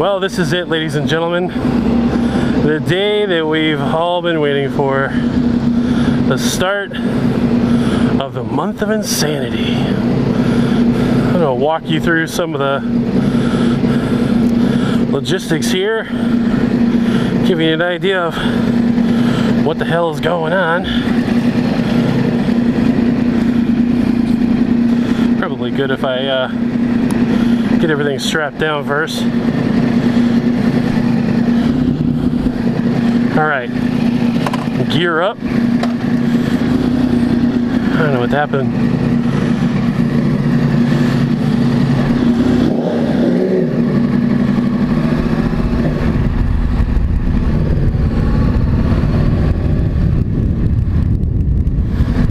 Well, this is it, ladies and gentlemen. The day that we've all been waiting for. The start of the month of insanity. I'm going to walk you through some of the logistics here. Give you an idea of what the hell is going on. Probably good if I get everything strapped down first. Alright, gear up. I don't know what happened.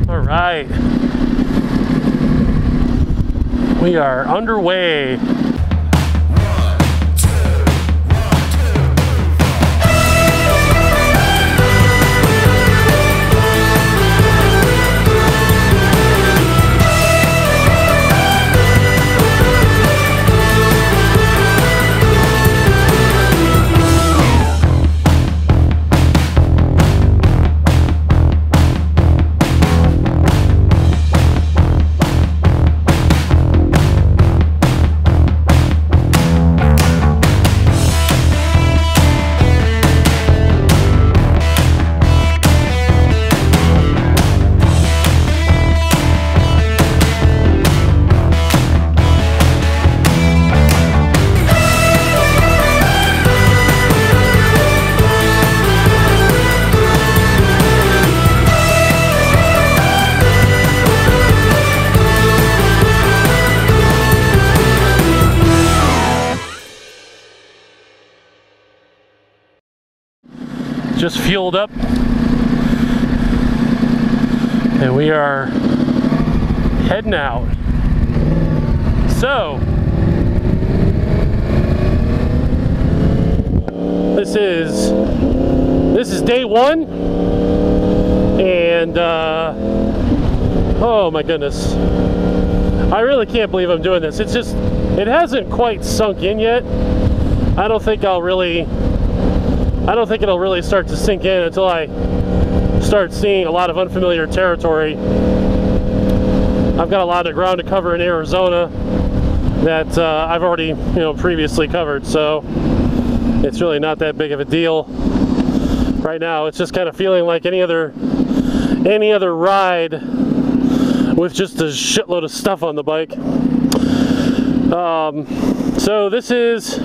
Alright. We are underway. Just fueled up, and we are heading out. So this is day one, and oh my goodness, I really can't believe I'm doing this. It hasn't quite sunk in yet. I don't think it'll really start to sink in until I start seeing a lot of unfamiliar territory. I've got a lot of ground to cover in Arizona that I've already, previously covered, so it's really not that big of a deal. Right now, it's just kind of feeling like any other ride with just a shitload of stuff on the bike. So this is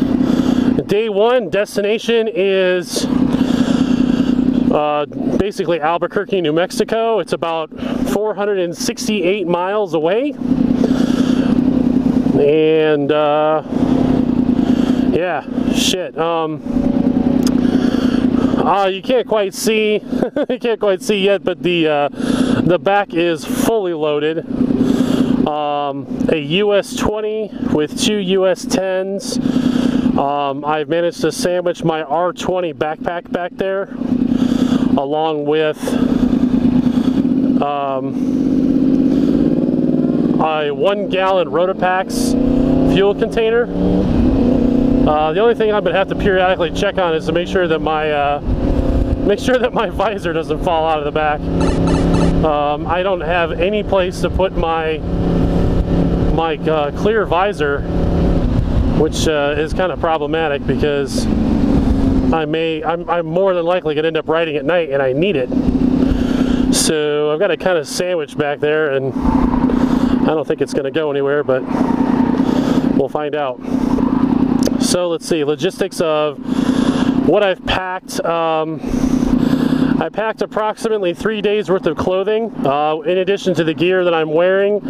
day one. Destination is basically Albuquerque, New Mexico. It's about 468 miles away. And yeah, shit. You can't quite see you can't quite see yet, but the back is fully loaded. A US 20 with 2 US 10s. I've managed to sandwich my R20 backpack back there, along with a 1 gallon Rotopax fuel container. The only thing I'm gonna have to periodically check on is to make sure that my visor doesn't fall out of the back. I don't have any place to put my clear visor, which is kind of problematic because I'm more than likely gonna end up riding at night and I need it. So I've got it kind of sandwiched back there, and I don't think it's gonna go anywhere, but we'll find out. So let's see, logistics of what I've packed. I packed approximately 3 days worth of clothing, in addition to the gear that I'm wearing,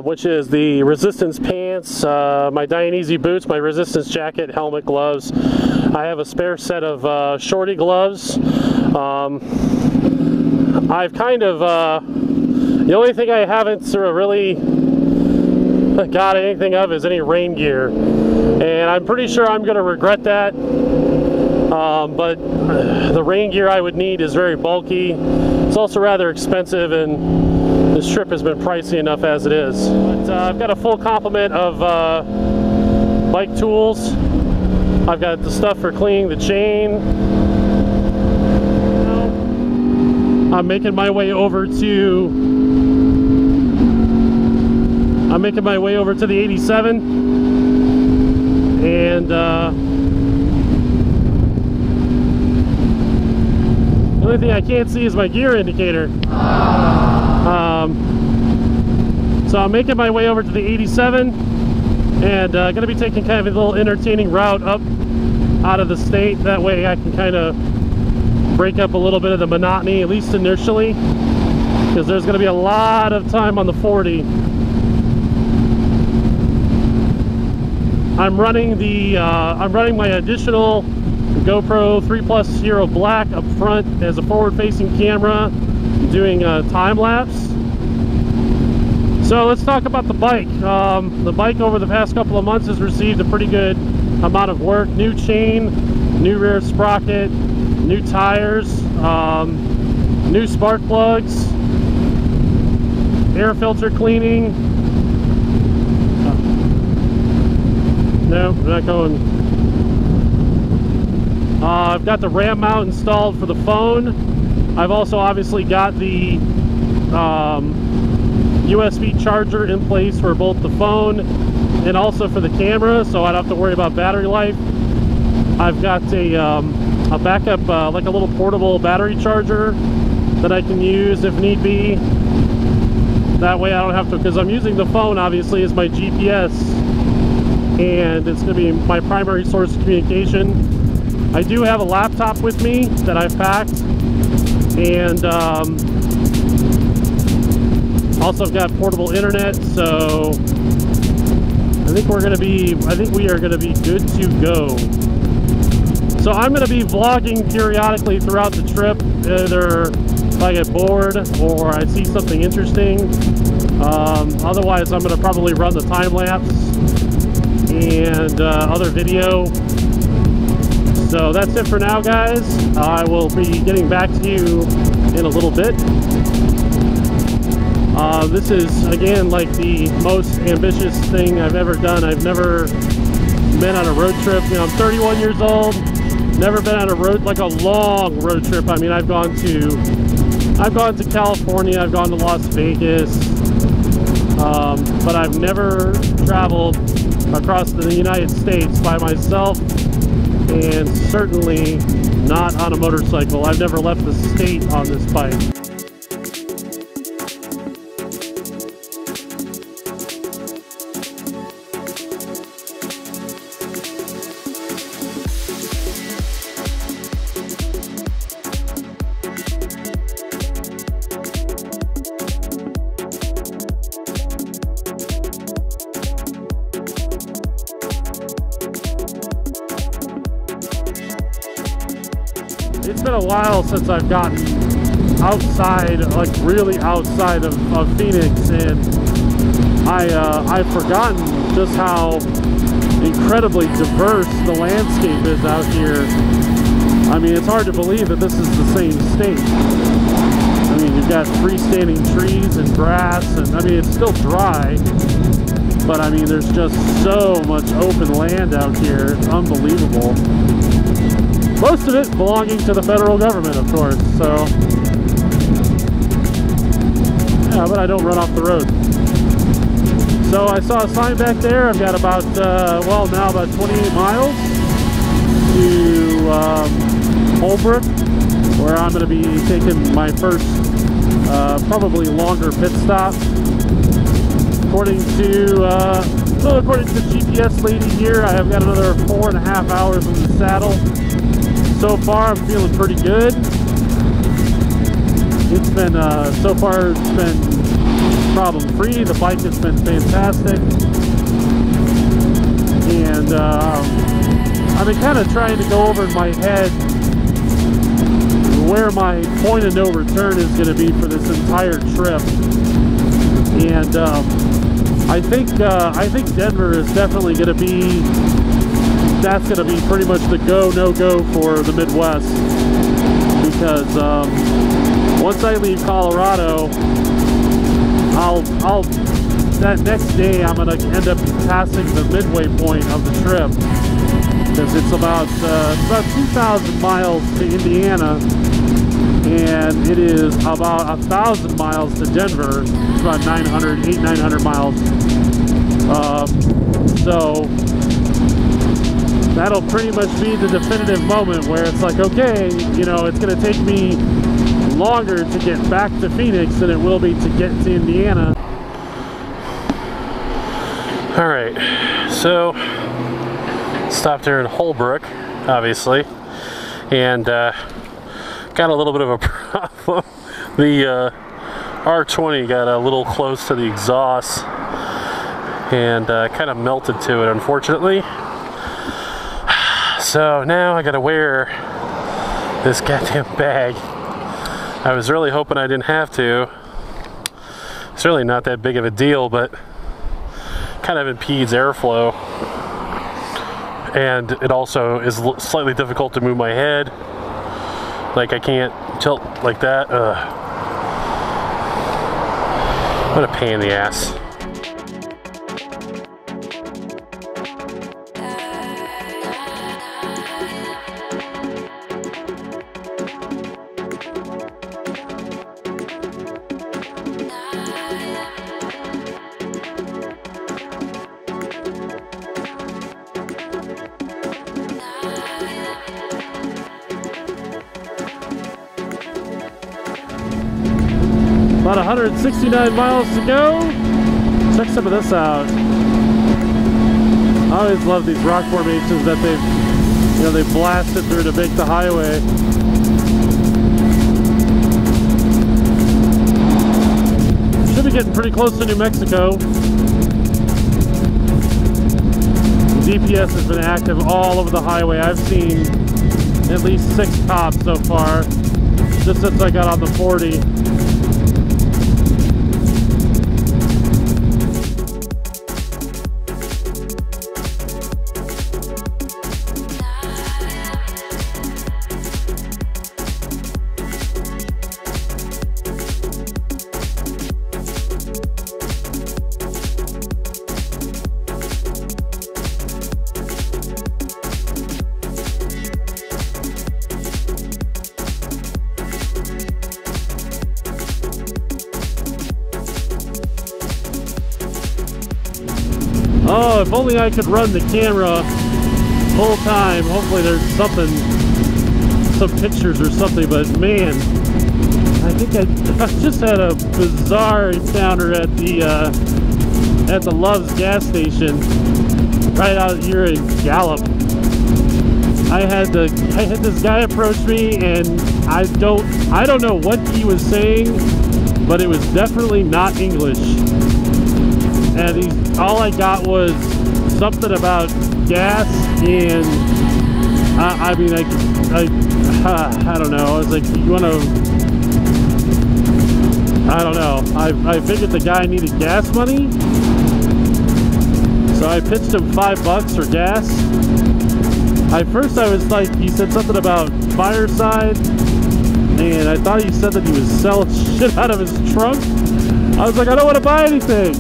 which is the resistance pants, my Dionysi boots, my resistance jacket, helmet, gloves. I have a spare set of shorty gloves. I've kind of, the only thing I haven't sort of really got anything of is any rain gear. And I'm pretty sure I'm going to regret that. But the rain gear I would need is very bulky. It's also rather expensive, and this trip has been pricey enough as it is. But I've got a full complement of bike tools. I've got the stuff for cleaning the chain. I'm making my way over to the 87, and the only thing I can't see is my gear indicator. So I'm making my way over to the 87, and going to be taking kind of a little entertaining route up out of the state. That way I can kind of break up a little bit of the monotony, at least initially, because there's going to be a lot of time on the 40. I'm running my additional GoPro 3 Plus Hero Black up front as a forward-facing camera, doing time lapse. So let's talk about the bike. The bike over the past couple of months has received a pretty good amount of work. New chain, new rear sprocket, new tires, new spark plugs, air filter cleaning. No, we're not going. I've got the RAM mount installed for the phone. I've also obviously got the USB charger in place for both the phone and also for the camera, so I don't have to worry about battery life. I've got a backup, like a little portable battery charger that I can use if need be. That way I don't have to, because I'm using the phone obviously as my GPS, and it's going to be my primary source of communication. I do have a laptop with me that I've packed, and also I've got portable internet, so I think we are going to be good to go. So I'm going to be vlogging periodically throughout the trip, either if I get bored or I see something interesting. Otherwise I'm going to probably run the time lapse and other video. So that's it for now, guys. I will be getting back to you in a little bit. This is, again, like the most ambitious thing I've ever done. I've never been on a road trip. You know, I'm 31 years old, never been on a road, like a long road trip. I mean, I've gone to California, I've gone to Las Vegas, but I've never traveled across the United States by myself, and certainly not on a motorcycle. I've never left the state on this bike. It's been a while since I've gotten outside, like really outside of Phoenix, and I've forgotten just how incredibly diverse the landscape is out here. I mean, it's hard to believe that this is the same state. I mean, you've got freestanding trees and grass, and I mean, it's still dry, but I mean, there's just so much open land out here. It's unbelievable. Most of it belonging to the federal government, of course, so yeah, but I don't run off the road. So I saw a sign back there. I've got about, well, now about 28 miles to Holbrook, where I'm going to be taking my first, probably longer pit stop. According to the GPS lady here, I have got another 4.5 hours in the saddle. So far, I'm feeling pretty good. It's been, so far, it's been problem-free. The bike has been fantastic. And I've been kind of trying to go over in my head where my point of no return is going to be for this entire trip. And I think Denver is definitely going to be, that's going to be pretty much the go, no-go for the Midwest, because once I leave Colorado, that next day I'm going to end up passing the midway point of the trip, because it's about 2,000 miles to Indiana, and it is about 1,000 miles to Denver. It's about 900 miles. So that'll pretty much be the definitive moment where it's like, okay, you know, it's going to take me longer to get back to Phoenix than it will be to get to Indiana. All right, so stopped here in Holbrook, obviously, and got a little bit of a problem. The R20 got a little close to the exhaust and kind of melted to it, unfortunately. So now I gotta wear this goddamn bag. I was really hoping I didn't have to. It's really not that big of a deal, but kind of impedes airflow. And it also is slightly difficult to move my head. Like I can't tilt like that. What a pain in the ass. About 169 miles to go. Check some of this out. I always love these rock formations that they've blasted through to make the highway. Should be getting pretty close to New Mexico. DPS has been active all over the highway. I've seen at least 6 cops so far, just since I got on the 40. Oh, if only I could run the camera full time. Hopefully there's something, some pictures or something, but man, I think I just had a bizarre encounter at the Love's gas station right out here in Gallup. I had this guy approach me, and I don't know what he was saying, but it was definitely not English. And all I got was something about gas, and I mean, I don't know. I was like, you want to? I don't know. I figured the guy needed gas money, so I pitched him $5 for gas. At first, I was like, he said something about Fireside, and I thought he said that he was selling shit out of his trunk. I was like, I don't want to buy anything.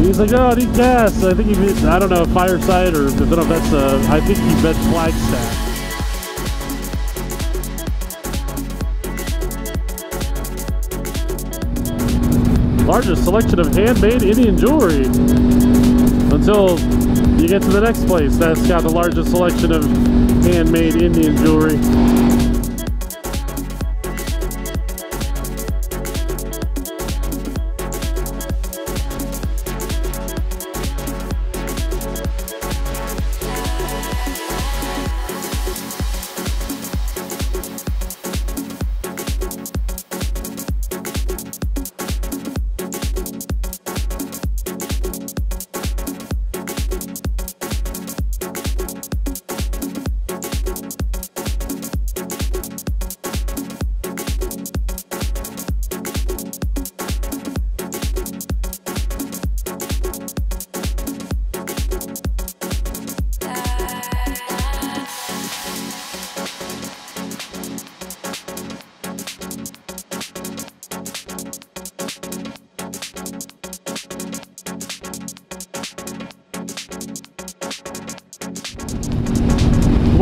He's like, oh, I need gas. I think he meant, I don't know, Fireside, or I don't know if that's I think he meant Flagstaff. Largest selection of handmade Indian jewelry. Until you get to the next place, that's got the largest selection of handmade Indian jewelry.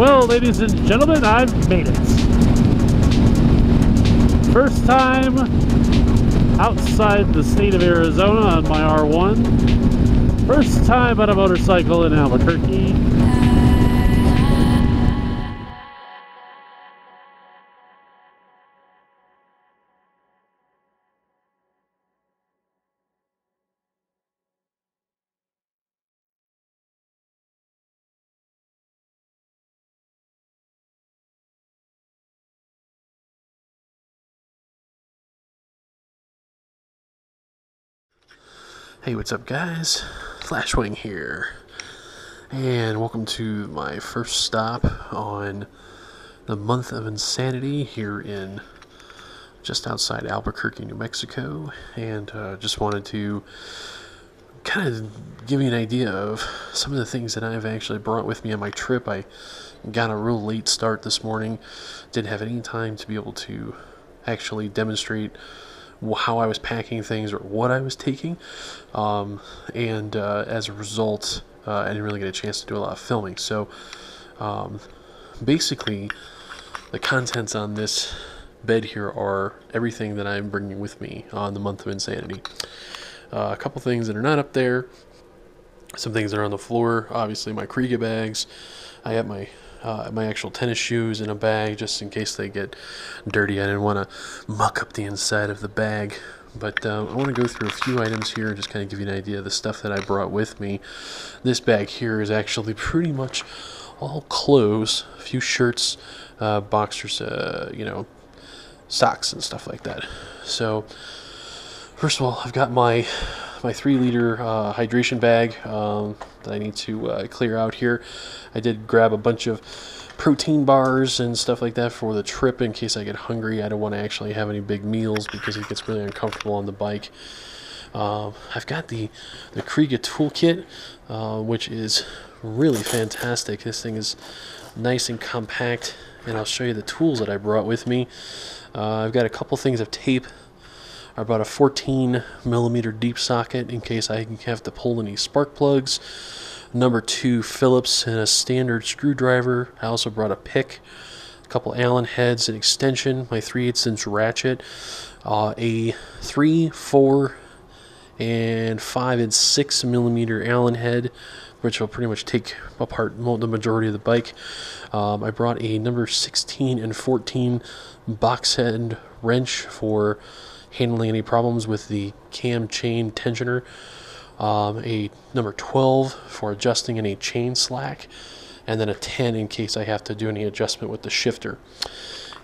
Well, ladies and gentlemen, I've made it. First time outside the state of Arizona on my R1. First time on a motorcycle in Albuquerque. Hey, what's up guys? Flashwing here, and welcome to my first stop on the month of insanity here in just outside Albuquerque, New Mexico, and just wanted to kind of give you an idea of some of the things that I've actually brought with me on my trip. I got a real late start this morning, didn't have any time to be able to actually demonstrate how I was packing things or what I was taking, and as a result I didn't really get a chance to do a lot of filming. So basically the contents on this bed here are everything that I'm bringing with me on the month of insanity. A couple things that are not up there, some things that are on the floor. Obviously my Kriega bags. I have my actual tennis shoes in a bag just in case they get dirty. I didn't want to muck up the inside of the bag, but I want to go through a few items here and just kind of give you an idea of the stuff that I brought with me. This bag here is actually pretty much all clothes, a few shirts, boxers, you know, socks and stuff like that. So first of all, I've got my 3-liter hydration bag that I need to clear out here. I did grab a bunch of protein bars and stuff like that for the trip in case I get hungry. I don't want to actually have any big meals because it gets really uncomfortable on the bike. I've got the Kriega toolkit, which is really fantastic. This thing is nice and compact, and I'll show you the tools that I brought with me. I've got a couple things of tape. I brought a 14mm deep socket in case I have to pull any spark plugs. Number 2 Phillips and a standard screwdriver. I also brought a pick, a couple Allen heads, an extension, my 3/8" ratchet, a 3, 4, and 5 and 6mm Allen head, which will pretty much take apart the majority of the bike. I brought a number 16 and 14 box head wrench for handling any problems with the cam chain tensioner, a number 12 for adjusting any chain slack, and then a 10 in case I have to do any adjustment with the shifter.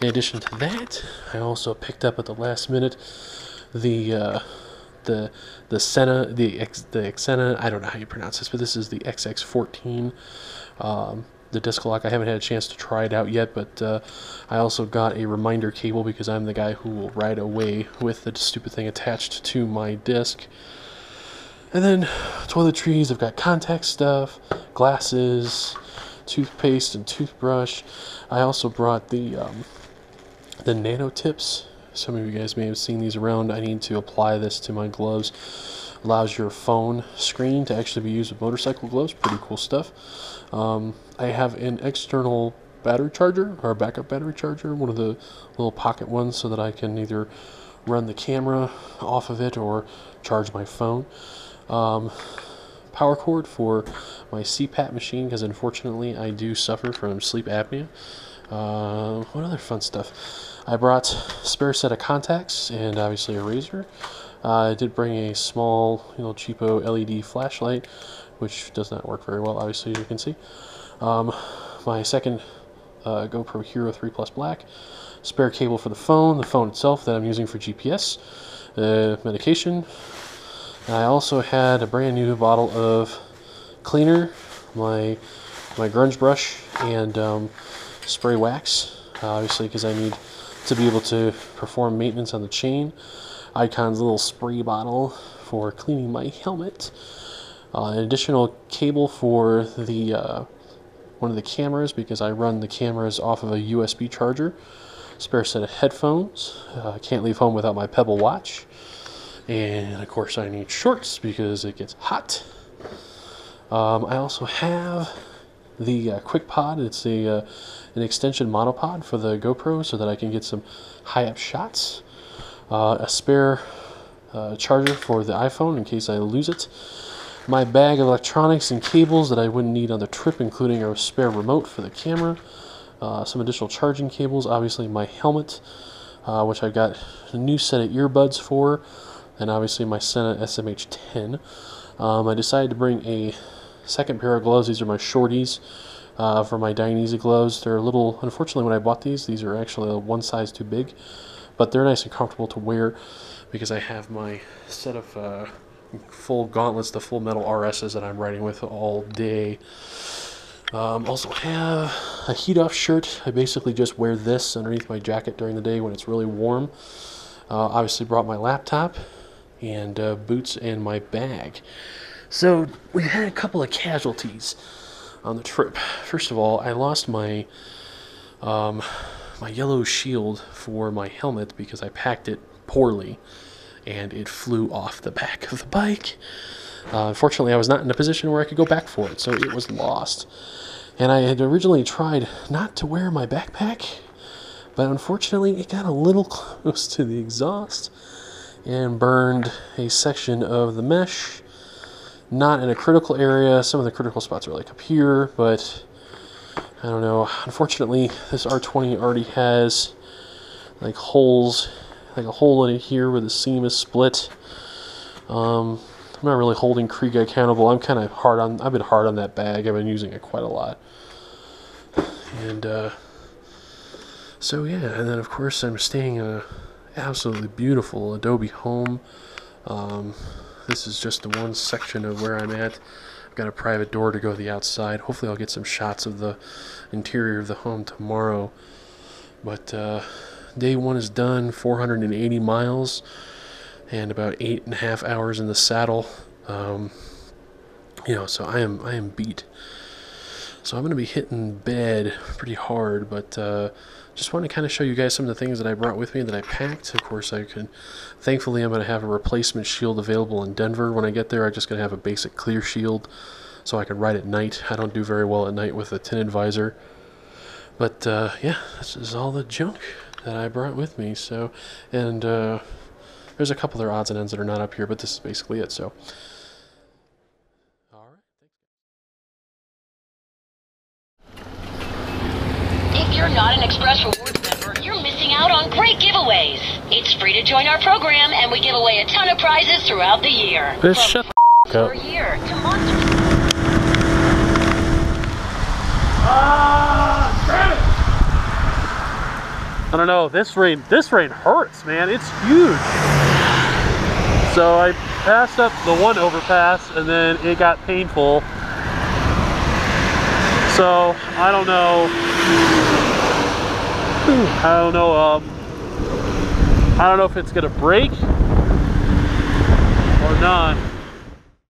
In addition to that, I also picked up at the last minute the Xena, the Xena, I don't know how you pronounce this, but this is the XX14. The disc lock, I haven't had a chance to try it out yet, but I also got a reminder cable because I'm the guy who will ride away with the stupid thing attached to my disc. And then toiletries, I've got contact stuff, glasses, toothpaste and toothbrush. I also brought the nano tips. Some of you guys may have seen these around. I need to apply this to my gloves. Allows your phone screen to actually be used with motorcycle gloves. Pretty cool stuff. I have an external battery charger, or a backup battery charger, one of the little pocket ones, so that I can either run the camera off of it or charge my phone. Power cord for my CPAP machine, because unfortunately I do suffer from sleep apnea. What other fun stuff? I brought a spare set of contacts and obviously a razor. I did bring a small, cheapo LED flashlight, which does not work very well, obviously, as you can see. My second GoPro Hero 3 Plus Black, spare cable for the phone itself that I'm using for GPS, medication. And I also had a brand new bottle of cleaner, my grunge brush, and spray wax, obviously because I need to be able to perform maintenance on the chain. Icon's little spray bottle for cleaning my helmet. An additional cable for the one of the cameras, because I run the cameras off of a USB charger. Spare set of headphones. I can't leave home without my Pebble watch. And of course I need shorts because it gets hot. I also have the quick pod. It's an extension monopod for the GoPro so that I can get some high-up shots. A spare charger for the iPhone in case I lose it. My bag of electronics and cables that I wouldn't need on the trip, including a spare remote for the camera. Some additional charging cables. Obviously my helmet, which I got a new set of earbuds for. And obviously my Sena SMH10. I decided to bring a second pair of gloves. These are my shorties for my Dainese gloves. They're a little, unfortunately when I bought these are actually one size too big. But they're nice and comfortable to wear because I have my set of full gauntlets, the full metal RSs that I'm riding with all day. Also have a heat off shirt. I basically just wear this underneath my jacket during the day when it's really warm. Obviously brought my laptop and boots and my bag. So we've had a couple of casualties on the trip. First of all, I lost my my yellow shield for my helmet because I packed it poorly and it flew off the back of the bike. Unfortunately, I was not in a position where I could go back for it, so it was lost. And I had originally tried not to wear my backpack, but unfortunately it got a little close to the exhaust and burned a section of the mesh. Not in a critical area. Some of the critical spots are like up here, but I don't know. Unfortunately, this R20 already has like holes, like a hole in it here where the seam is split. I'm not really holding Krieg accountable. I'm kind of hard on. I've been hard on that bag. I've been using it quite a lot. And so yeah, and then of course I'm staying in a absolutely beautiful Adobe home. This is just the one section of where I'm at. I've got a private door to go to the outside. Hopefully I'll get some shots of the interior of the home tomorrow. But day one is done, 480 miles and about 8.5 hours in the saddle. You know, so I am beat. So I'm going to be hitting bed pretty hard, but just want to kind of show you guys some of the things that I brought with me that I packed. Of course, thankfully I'm going to have a replacement shield available in Denver when I get there. I'm just going to have a basic clear shield so I can ride at night. I don't do very well at night with a tinted visor. But yeah, this is all the junk that I brought with me. So, and there's a couple other odds and ends that are not up here, but this is basically it. So. If you're not an Express Rewards member, you're missing out on great giveaways. It's free to join our program, and we give away a ton of prizes throughout the year. Just shut the up. Per year to monsters. I don't know, this rain hurts, man. It's huge. So I passed up the one overpass and then it got painful. So I don't know. I don't know if it's gonna break or not.